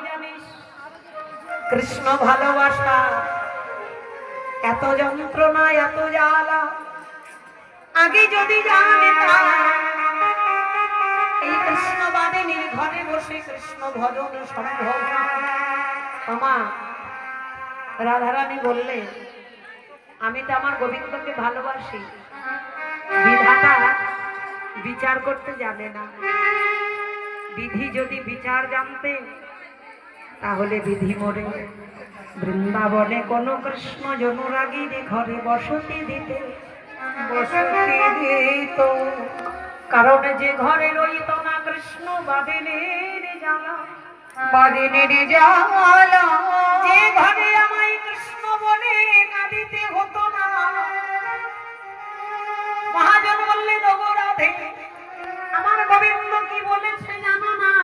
জানিস কৃষ্ণ ভালোবাসা এত যন্ত্রণা এত জ্বালা আগে যদি জানতাম এই কৃষ্ণ বাদিনীর ঘরে বসে কৃষ্ণ ভজন সম্ভব না। মা রাধারানী বললেন আমি তো আমার গোবিন্দকে ভালোবাসি, বিধাতা বিচার করতে যাবে না। বিধি যদি বিচার জানতে তাহলে বিধি মরে বৃন্দাবনে কোন কৃষ্ণ জনুরাগীর ঘরে বসতি দিতে বসতি দিত, কারণ যে ঘরে রইত না কৃষ্ণ বাদিনীর জ্বালা, বাদিনীর জ্বালা, যে ঘরে